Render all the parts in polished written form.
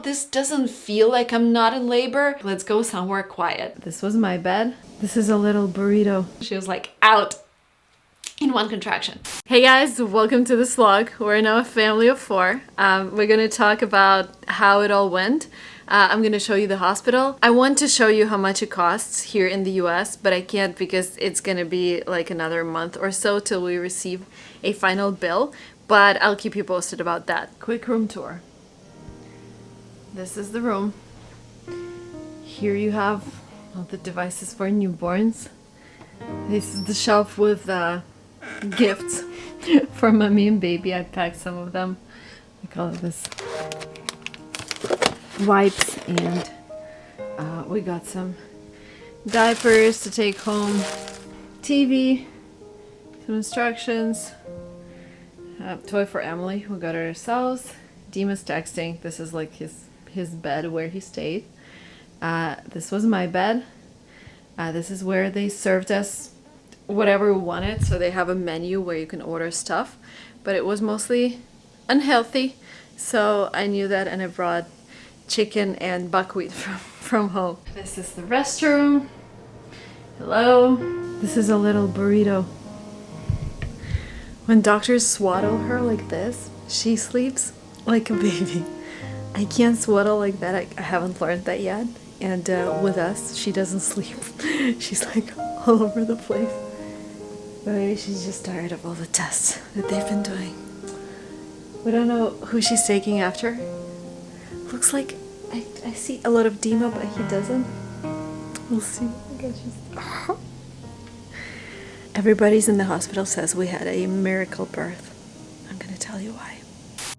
This doesn't feel like I'm not in labor. Let's go somewhere quiet. This was my bed. This is a little burrito. She was like out in one contraction. Hey guys, welcome to this vlog. We're now a family of 4. We're gonna talk about how it all went. I'm gonna show you the hospital. I want to show you how much it costs here in the US, but I can't because it's gonna be like another month or so till we receive a final bill. But I'll keep you posted about that. Quick room tour. This is the room. Here you have all the devices for newborns. This is the shelf with gifts for mommy and baby. I packed some of them. I call it this. Wipes, and we got some diapers to take home. TV, some instructions. Toy for Emily. We got it ourselves. Dima's texting. This is like his bed where he stayed. This was my bed. This is where they served us whatever we wanted. So they have a menu where you can order stuff, but it was mostly unhealthy. So I knew that, and I brought chicken and buckwheat from home. This is the restroom. Hello. This is a little burrito. When doctors swaddle her like this, she sleeps like a baby. I can't swaddle like that. I haven't learned that yet. And with us, she doesn't sleep. She's like all over the place. But maybe she's just tired of all the tests that they've been doing. We don't know who she's taking after. Looks like I see a lot of Dima, but he doesn't. We'll see. Everybody's in the hospital says we had a miracle birth. I'm gonna tell you why.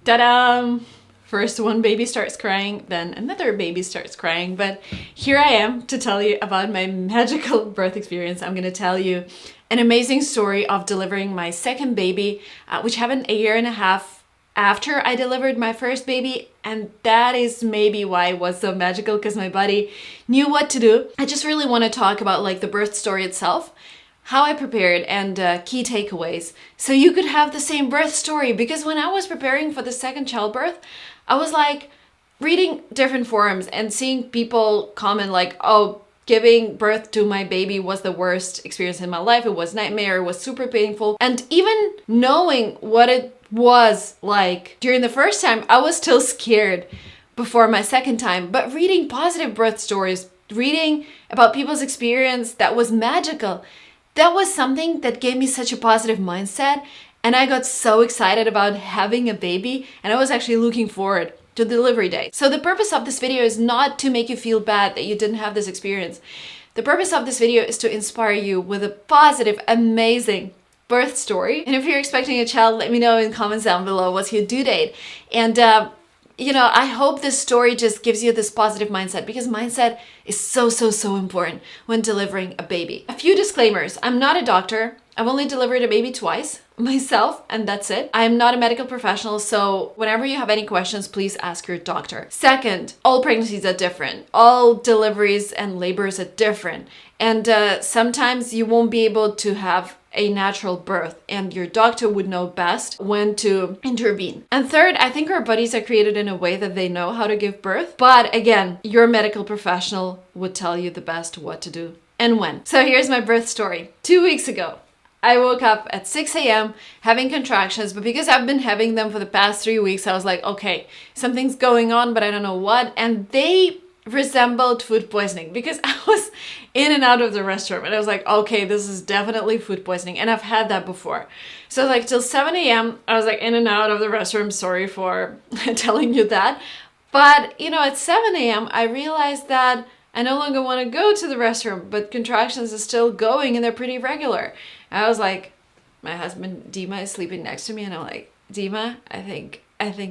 Ta-da! First one baby starts crying, then another baby starts crying, but here I am to tell you about my magical birth experience. I'm gonna tell you an amazing story of delivering my second baby, which happened a year and a half after I delivered my first baby, and that is maybe why it was so magical, because my body knew what to do. I just really want to talk about like the birth story itself, how I prepared, and key takeaways, so you could have the same birth story. Because when I was preparing for the second childbirth, I was like reading different forums and seeing people comment like, oh, giving birth to my baby was the worst experience in my life. It was a nightmare. It was super painful. And even knowing what it was like during the first time, I was still scared before my second time. But reading positive birth stories, reading about people's experience that was magical, that was something that gave me such a positive mindset. And I got so excited about having a baby, and I was actually looking forward to the delivery day. So the purpose of this video is not to make you feel bad that you didn't have this experience. The purpose of this video is to inspire you with a positive, amazing birth story. And if you're expecting a child, let me know in comments down below what's your due date. And you know, I hope this story just gives you this positive mindset, because mindset is so important when delivering a baby. A few disclaimers. I'm not a doctor. I've only delivered a baby twice myself, and that's it. I am not a medical professional, so whenever you have any questions, please ask your doctor. Second, all pregnancies are different. All deliveries and labors are different. And sometimes you won't be able to have a natural birth, and your doctor would know best when to intervene. And third, I think our bodies are created in a way that they know how to give birth. But again, your medical professional would tell you the best what to do and when. So here's my birth story. 2 weeks ago, I woke up at 6 a.m. having contractions, but because I've been having them for the past 3 weeks, I was like, okay, something's going on, but I don't know what. And they resembled food poisoning, because I was in and out of the restroom, and I was like, okay, this is definitely food poisoning, and I've had that before. So like till 7 a.m. I was like in and out of the restroom. Sorry for telling you that, but you know, at 7 a.m. I realized that I no longer want to go to the restroom, but contractions are still going, and they're pretty regular. I was like, my husband Dima is sleeping next to me, and I'm like, Dima, I think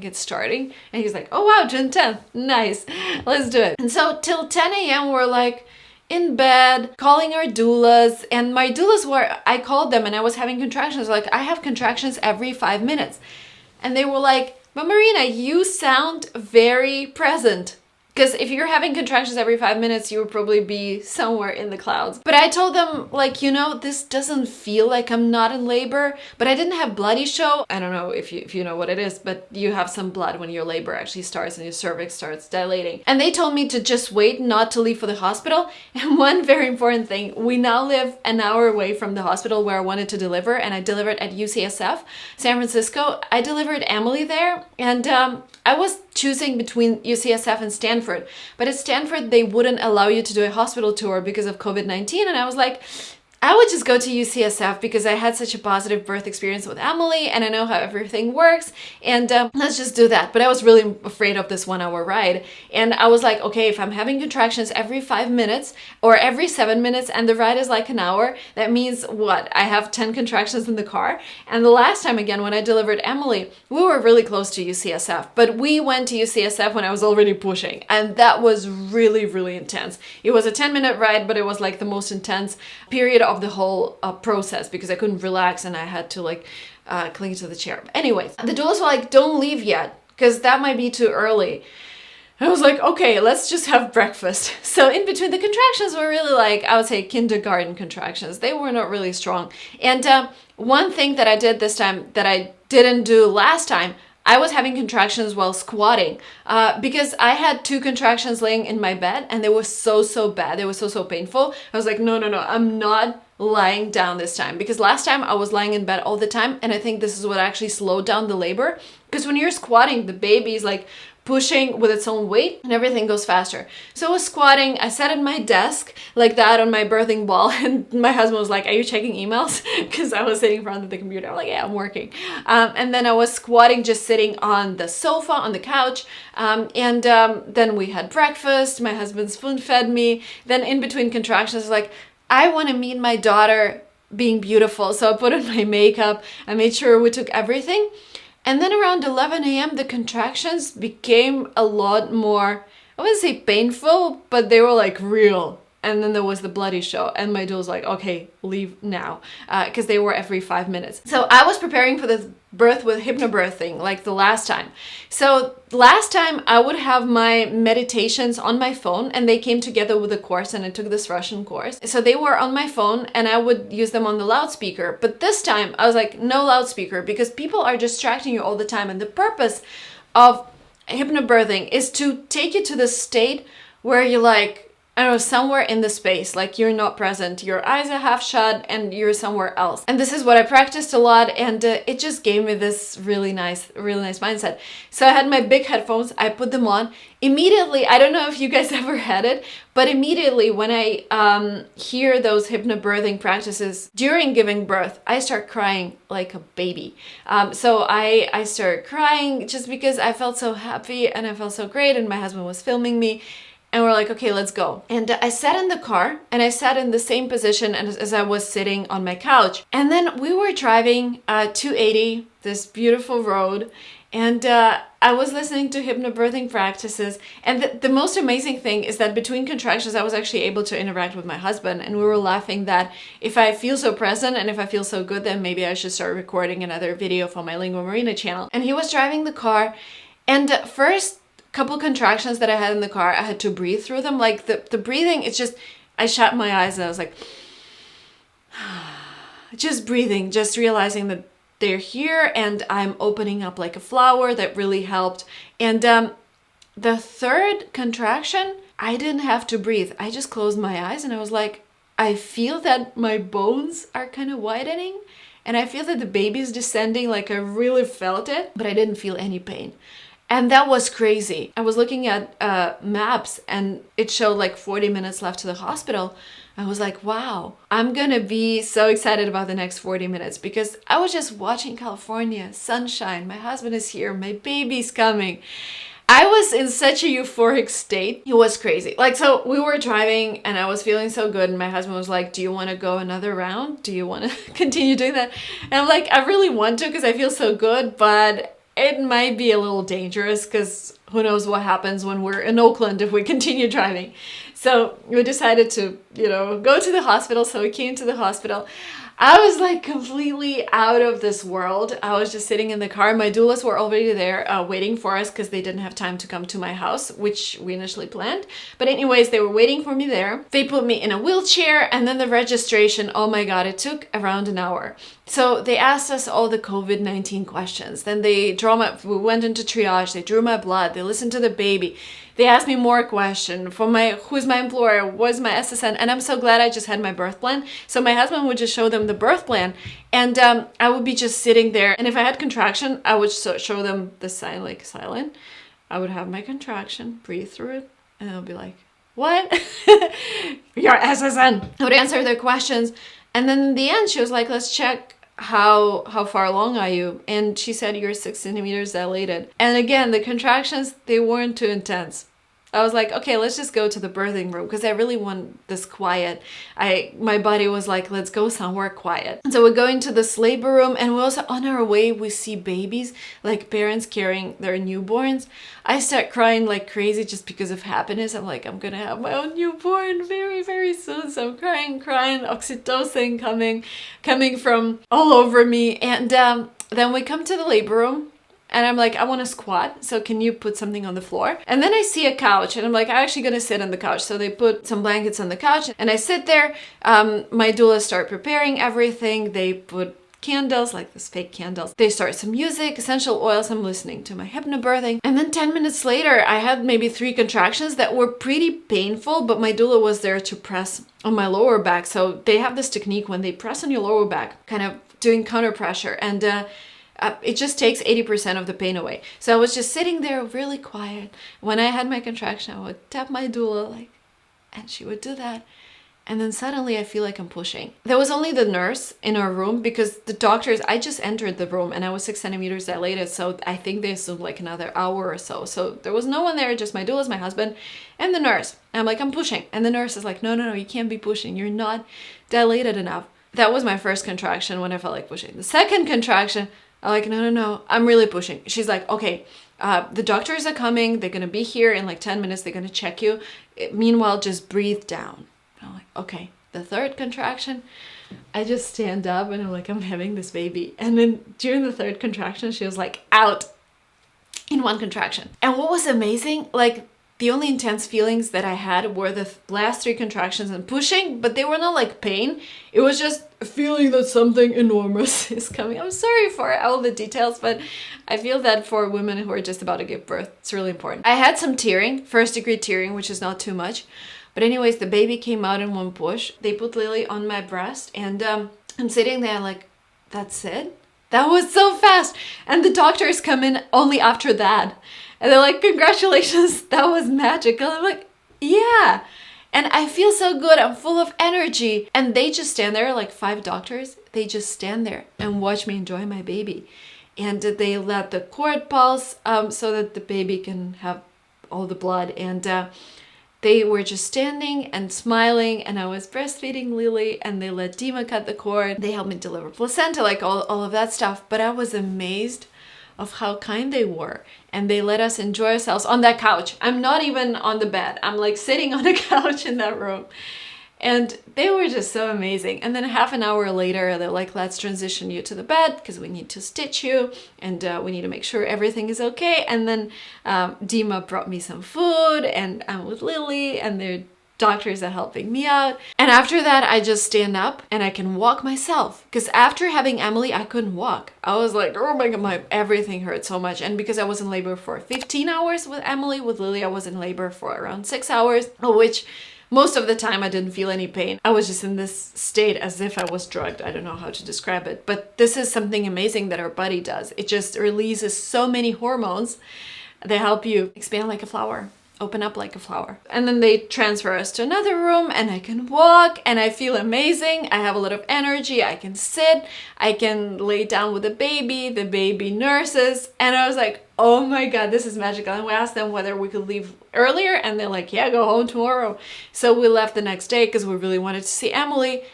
it's starting. And he's like, oh wow, June 10th, nice, let's do it. And so till 10 a.m. we're like in bed calling our doulas, and my doulas were, I called them and I was having contractions. Like, I have contractions every 5 minutes. And they were like, but Marina, you sound very present. Because if you're having contractions every 5 minutes, you would probably be somewhere in the clouds. But I told them, like, you know, this doesn't feel like I'm not in labor, but I didn't have bloody show. I don't know if you know what it is, but you have some blood when your labor actually starts and your cervix starts dilating. And they told me to just wait, not to leave for the hospital. And one very important thing, we now live an hour away from the hospital where I wanted to deliver, and I delivered at UCSF, San Francisco. I delivered Emily there, and I was choosing between UCSF and Stanford, but at Stanford they wouldn't allow you to do a hospital tour because of COVID-19, and I was like, I would just go to UCSF because I had such a positive birth experience with Emily and I know how everything works, and let's just do that. But I was really afraid of this 1 hour ride, and I was like, okay, if I'm having contractions every 5 minutes or every 7 minutes and the ride is like an hour, that means what? I have 10 contractions in the car. And the last time, again, when I delivered Emily, we were really close to UCSF, but we went to UCSF when I was already pushing, and that was really, really intense. It was a 10-minute ride, but it was like the most intense period of the whole process because I couldn't relax and I had to like cling to the chair. Anyways, the doulas were like, don't leave yet because that might be too early. I was like, okay, let's just have breakfast. So in between, the contractions were really like, I would say kindergarten contractions. They were not really strong. And one thing that I did this time that I didn't do last time, I was having contractions while squatting because I had 2 contractions laying in my bed and they were so bad. They were so painful. I was like, no, I'm not lying down this time, because last time I was lying in bed all the time, and I think this is what actually slowed down the labor, because when you're squatting, the baby is like pushing with its own weight and everything goes faster. So I was squatting, I sat at my desk like that on my birthing ball, and my husband was like, are you checking emails? Because I was sitting in front of the computer. I'm like, yeah, I'm working. And then I was squatting, just sitting on the sofa, on the couch. Then we had breakfast, my husband spoon fed me. Then in between contractions, I was like, I want to meet my daughter being beautiful. So I put on my makeup, I made sure we took everything. And then around 11 a.m., the contractions became a lot more, I wouldn't say painful, but they were like real. And then there was the bloody show, and my doula was like, okay, leave now, because they were every 5 minutes. So I was preparing for the birth with hypnobirthing like the last time. So last time I would have my meditations on my phone, and they came together with a course, and I took this Russian course. So they were on my phone and I would use them on the loudspeaker. But this time I was like, no loudspeaker, because people are distracting you all the time. And the purpose of hypnobirthing is to take you to the state where you're like, I don't know, somewhere in the space, like you're not present, your eyes are half shut and you're somewhere else. And this is what I practiced a lot, and it just gave me this really nice mindset. So I had my big headphones, I put them on. Immediately, I don't know if you guys ever had it, but immediately when I hear those hypnobirthing practices during giving birth, I start crying like a baby. So I started crying just because I felt so happy and I felt so great, and my husband was filming me. And we're like, okay, let's go. And I sat in the car, and I sat in the same position as I was sitting on my couch. And then we were driving 280, this beautiful road, and I was listening to hypnobirthing practices. And the most amazing thing is that between contractions, I was actually able to interact with my husband, and we were laughing that if I feel so present and if I feel so good, then maybe I should start recording another video for my Lingua Marina channel. And he was driving the car, and first couple contractions that I had in the car, I had to breathe through them. Like the breathing, it's just, I shut my eyes and I was like, just breathing, just realizing that they're here and I'm opening up like a flower. That really helped. And the third contraction, I didn't have to breathe. I just closed my eyes and I was like, I feel that my bones are kind of widening and I feel that the baby's descending, like I really felt it, but I didn't feel any pain. And that was crazy. I was looking at maps and it showed like 40 minutes left to the hospital. I was like, wow, I'm gonna be so excited about the next 40 minutes because I was just watching California, sunshine, my husband is here, my baby's coming. I was in such a euphoric state. It was crazy. Like, so we were driving and I was feeling so good and my husband was like, do you want to go another round? Do you want to continue doing that? And I'm like, I really want to because I feel so good, but it might be a little dangerous because who knows what happens when we're in Oakland if we continue driving. So we decided to, go to the hospital. So we came to the hospital. I was like completely out of this world. I was just sitting in the car. My doulas were already there waiting for us because they didn't have time to come to my house, which we initially planned. But anyways, they were waiting for me there. They put me in a wheelchair, and then the registration, oh my God, it took around an hour. So they asked us all the COVID-19 questions. Then we went into triage, they drew my blood, they listened to the baby. They asked me more questions for who's my employer, what's my SSN, and I'm so glad I just had my birth plan. So my husband would just show them the birth plan, and I would be just sitting there. And if I had contraction, I would show them the sign, like silent. I would have my contraction, breathe through it, and they'll be like, what? Your SSN. I would answer their questions, and then in the end, she was like, let's check how far along are you? And she said, you're 6 centimeters dilated. And again, the contractions, they weren't too intense. I was like, okay, let's just go to the birthing room because I really want this quiet. My body was like, let's go somewhere quiet. And so we go into this labor room, and we also, on our way, we see babies, like parents carrying their newborns. I start crying like crazy just because of happiness. I'm like, I'm gonna have my own newborn very, very soon. So I'm crying, oxytocin coming from all over me. And then we come to the labor room. And I'm like, I want to squat, so can you put something on the floor? And then I see a couch, and I'm like, I'm actually going to sit on the couch. So they put some blankets on the couch, and I sit there. My doulas start preparing everything. They put candles, like this fake candles. They start some music, essential oils. I'm listening to my hypnobirthing. And then 10 minutes later, I had maybe 3 contractions that were pretty painful, but my doula was there to press on my lower back. So they have this technique when they press on your lower back, kind of doing counter pressure. And it just takes 80% of the pain away. So I was just sitting there really quiet. When I had my contraction, I would tap my doula, and she would do that. And then suddenly I feel like I'm pushing. There was only the nurse in our room because the doctors, I just entered the room and I was 6 centimeters dilated. So I think they assumed like another hour or so. So there was no one there, just my doulas, my husband, and the nurse. And I'm like, I'm pushing. And the nurse is like, no, you can't be pushing. You're not dilated enough. That was my first contraction when I felt like pushing. The second contraction, I'm like, no, I'm really pushing. She's like, okay, the doctors are coming. They're going to be here in like 10 minutes. They're going to check you. Meanwhile, just breathe down. And I'm like, okay. The third contraction, I just stand up and I'm like, I'm having this baby. And then during the third contraction, she was like, out in one contraction. And what was amazing, like the only intense feelings that I had were the last 3 contractions and pushing, but they were not like pain. It was just a feeling that something enormous is coming. I'm sorry for all the details, but I feel that for women who are just about to give birth, it's really important. I had some tearing, 1st-degree tearing, which is not too much. But anyways, the baby came out in one push. They put Lily on my breast, and I'm sitting there like, that's it? That was so fast. And the doctors come in only after that. And they're like, congratulations, that was magical. I'm like, yeah. And I feel so good. I'm full of energy. And they just stand there, like 5 doctors. They just stand there and watch me enjoy my baby. And they let the cord pulse so that the baby can have all the blood. And they were just standing and smiling, and I was breastfeeding Lily, and they let Dima cut the cord. They helped me deliver placenta, like all of that stuff. But I was amazed of how kind they were, and they let us enjoy ourselves on that couch. I'm not even on the bed. I'm like sitting on a couch in that room. And they were just so amazing. And then half an hour later, they're like, let's transition you to the bed because we need to stitch you and we need to make sure everything is okay. And then Dima brought me some food, and I'm with Lily, and their doctors are helping me out. And after that, I just stand up and I can walk myself. Because after having Emily, I couldn't walk. I was like, oh my God, everything hurt so much. And because I was in labor for 15 hours with Emily, with Lily, I was in labor for around 6 hours, which most of the time I didn't feel any pain. I was just in this state as if I was drugged. I don't know how to describe it, but this is something amazing that our body does. It just releases so many hormones that help you expand like a flower, open up like a flower. And then they transfer us to another room, and I can walk and I feel amazing. I have a lot of energy. I can sit, I can lay down with the baby nurses. And I was like, oh my God, this is magical. And we asked them whether we could leave earlier, and they're like, yeah, go home tomorrow. So we left the next day because we really wanted to see Emily.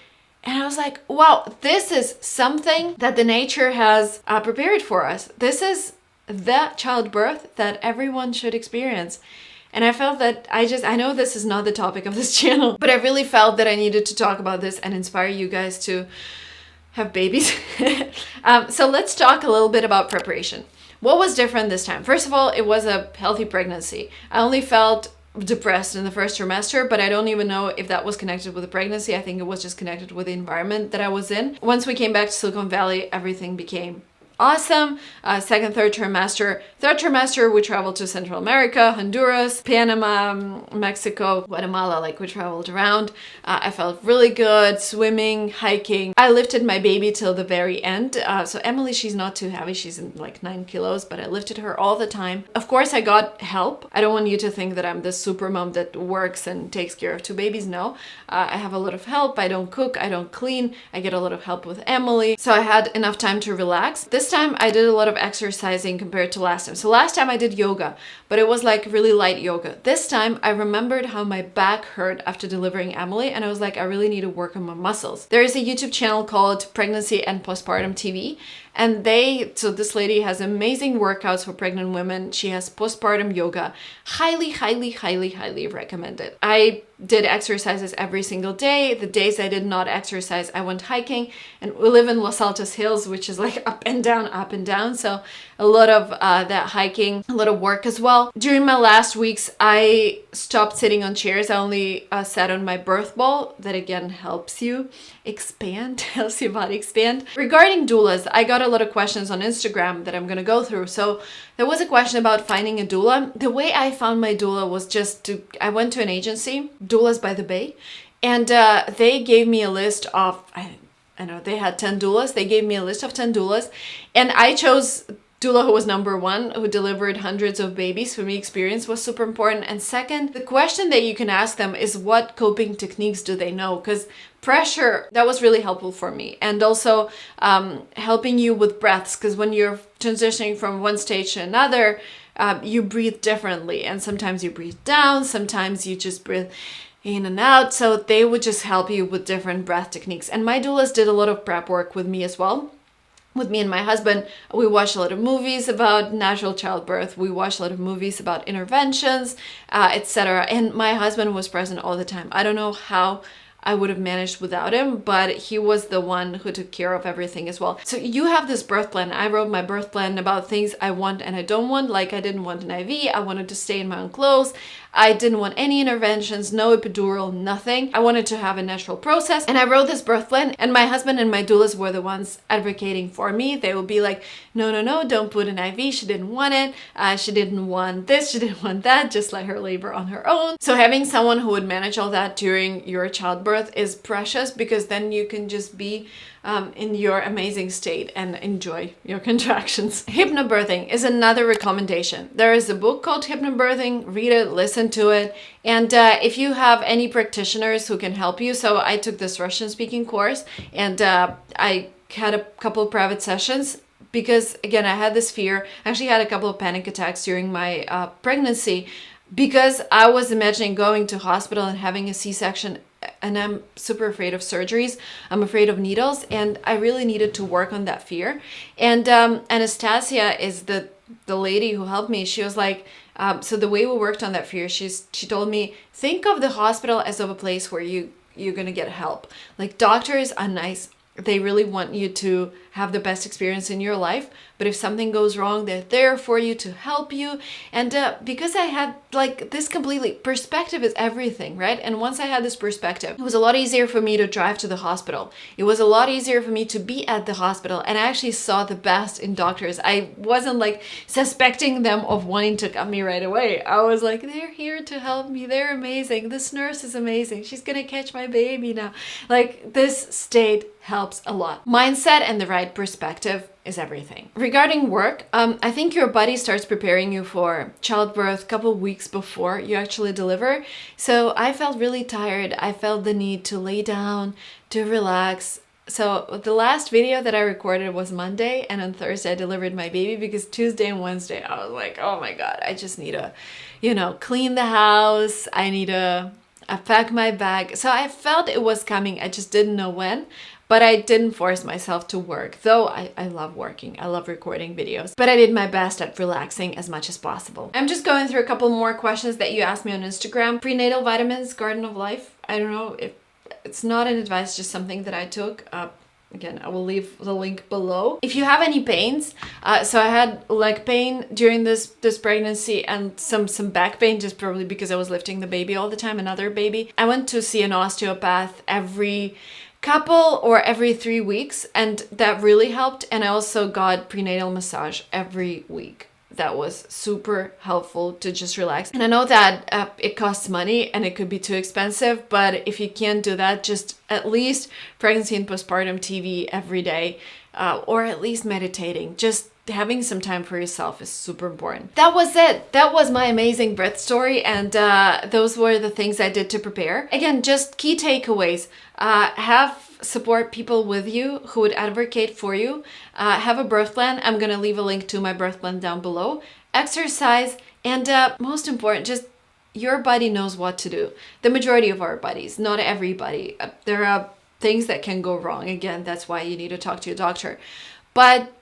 And I was like, wow, this is something that the nature has prepared for us. This is the childbirth that everyone should experience. And I felt that I know this is not the topic of this channel, but I really felt that I needed to talk about this and inspire you guys to have babies. So let's talk a little bit about preparation. What was different this time? First of all, it was a healthy pregnancy. I only felt depressed in the first trimester, but I don't even know if that was connected with the pregnancy. I think it was just connected with the environment that I was in. Once we came back to Silicon Valley, everything became awesome. Second, third trimester, we traveled to Central America, Honduras, Panama, Mexico, Guatemala, like we traveled around. I felt really good, swimming, hiking. I lifted my baby till the very end. So Emily, she's not too heavy. She's in like 9 kilos, but I lifted her all the time. Of course, I got help. I don't want you to think that I'm this super mom that works and takes care of 2 babies. No, I have a lot of help. I don't cook, I don't clean. I get a lot of help with Emily. So I had enough time to relax. This time I did a lot of exercising compared to last time. So last time I did yoga, but it was like really light yoga. This time I remembered how my back hurt after delivering Emily, and I was like, I really need to work on my muscles. There is a YouTube channel called Pregnancy and Postpartum TV, and this lady has amazing workouts for pregnant women. She has postpartum yoga. Highly, highly, highly, highly recommended. I did exercises every single day. The days I did not exercise, I went hiking, and we live in Los Altos Hills, which is like up and down, up and down. So a lot of that hiking, a lot of work as well. During my last weeks, I stopped sitting on chairs. I only sat on my birth ball. That again helps you expand, helps your body expand. Regarding doulas, I got a lot of questions on Instagram that I'm going to go through. So there was a question about finding a doula. The way I found my doula was I went to an agency, Doulas by the Bay, and they gave me a list of, I know they had 10 doulas. They gave me a list of 10 doulas, and I chose doula who was number 1, who delivered hundreds of babies. For me, experience was super important. And second, the question that you can ask them is, what coping techniques do they know? Because pressure, that was really helpful for me. And also helping you with breaths, because when you're transitioning from one stage to another, you breathe differently. And sometimes you breathe down, sometimes you just breathe in and out. So they would just help you with different breath techniques. And my doulas did a lot of prep work with me as well. With me and my husband, we watched a lot of movies about natural childbirth. We watched a lot of movies about interventions, etc. And my husband was present all the time. I don't know how I would have managed without him, but he was the one who took care of everything as well. So you have this birth plan. I wrote my birth plan about things I want and I don't want. Like I didn't want an IV. I wanted to stay in my own clothes. I didn't want any interventions, no epidural, nothing. I wanted to have a natural process. And I wrote this birth plan, and my husband and my doulas were the ones advocating for me. They would be like, no, don't put an IV. She didn't want it. She didn't want this. She didn't want that. Just let her labor on her own. So having someone who would manage all that during your childbirth is precious, because then you can just be in your amazing state and enjoy your contractions. Hypnobirthing is another recommendation. There is a book called Hypnobirthing. Read it, listen to it. And if you have any practitioners who can help you, so I took this Russian speaking course, and I had a couple of private sessions, because again, I had this fear. I actually had a couple of panic attacks during my pregnancy, because I was imagining going to hospital and having a C-section, and I'm super afraid of surgeries. I'm afraid of needles, and I really needed to work on that fear. And Anastasia is the lady who helped me. She was like, so the way we worked on that fear, she told me, think of the hospital as of a place where you're gonna get help. Like, doctors are nice. They really want you to have the best experience in your life. But if something goes wrong, they're there for you to help you. And because I had like this completely, perspective is everything, right? And once I had this perspective, it was a lot easier for me to drive to the hospital. It was a lot easier for me to be at the hospital. And I actually saw the best in doctors. I wasn't like suspecting them of wanting to cut me right away. I was like, they're here to help me. They're amazing. This nurse is amazing. She's gonna catch my baby now. Like, this state helps a lot. Mindset and the right perspective is everything. Regarding work, I think your body starts preparing you for childbirth a couple weeks before you actually deliver. So I felt really tired. I felt the need to lay down, to relax. So the last video that I recorded was Monday, and on Thursday I delivered my baby, because Tuesday and Wednesday I was like, oh my God, I just need to, clean the house. I need to pack my bag. So I felt it was coming. I just didn't know when. But I didn't force myself to work, though I love working. I love recording videos. But I did my best at relaxing as much as possible. I'm just going through a couple more questions that you asked me on Instagram. Prenatal vitamins, Garden of Life. I don't know if it's not an advice, just something that I took. Again, I will leave the link below. If you have any pains, so I had leg pain during this pregnancy and some back pain, just probably because I was lifting the baby all the time, another baby. I went to see an osteopath every couple or every 3 weeks, and that really helped. And I also got prenatal massage every week. That was super helpful to just relax. And I know that it costs money and it could be too expensive, but if you can't do that, just at least pregnancy and postpartum TV every day, or at least meditating. Just having some time for yourself is super important. That was it. That was my amazing birth story, and those were the things I did to prepare. Again, just key takeaways. Have support people with you who would advocate for you. Have a birth plan. I'm gonna leave a link to my birth plan down below. Exercise, and most important, just your body knows what to do. The majority of our bodies, not everybody. There are things that can go wrong. Again, that's why you need to talk to your doctor. But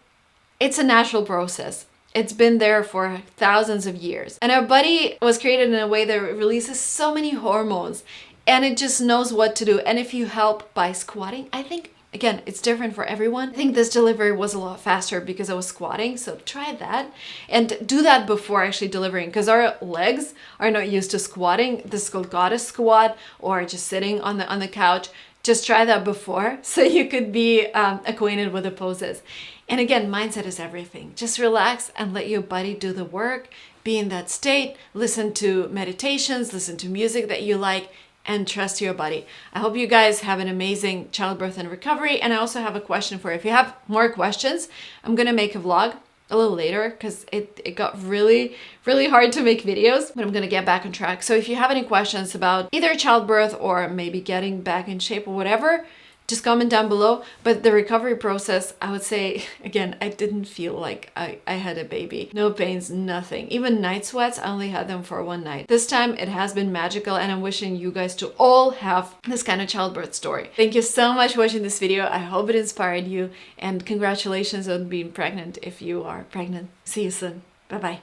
it's a natural process. It's been there for thousands of years. And our body was created in a way that releases so many hormones, and it just knows what to do. And if you help by squatting, I think, again, it's different for everyone. I think this delivery was a lot faster because I was squatting. So try that and do that before actually delivering, because our legs are not used to squatting. This is called goddess squat, or just sitting on the couch. Just try that before so you could be acquainted with the poses. And again, mindset is everything. Just relax and let your body do the work. Be in that state. Listen to meditations, listen to music that you like, and trust your body. I hope you guys have an amazing childbirth and recovery. And I also have a question for you. If you have more questions, I'm gonna make a vlog a little later because it got really hard to make videos, but I'm gonna get back on track. So if you have any questions about either childbirth or maybe getting back in shape or whatever, just comment down below. But the recovery process, I would say, again, I didn't feel like I had a baby. No pains, nothing. Even night sweats, I only had them for one night. This time it has been magical, and I'm wishing you guys to all have this kind of childbirth story. Thank you so much for watching this video. I hope it inspired you, and congratulations on being pregnant if you are pregnant. See you soon. Bye-bye.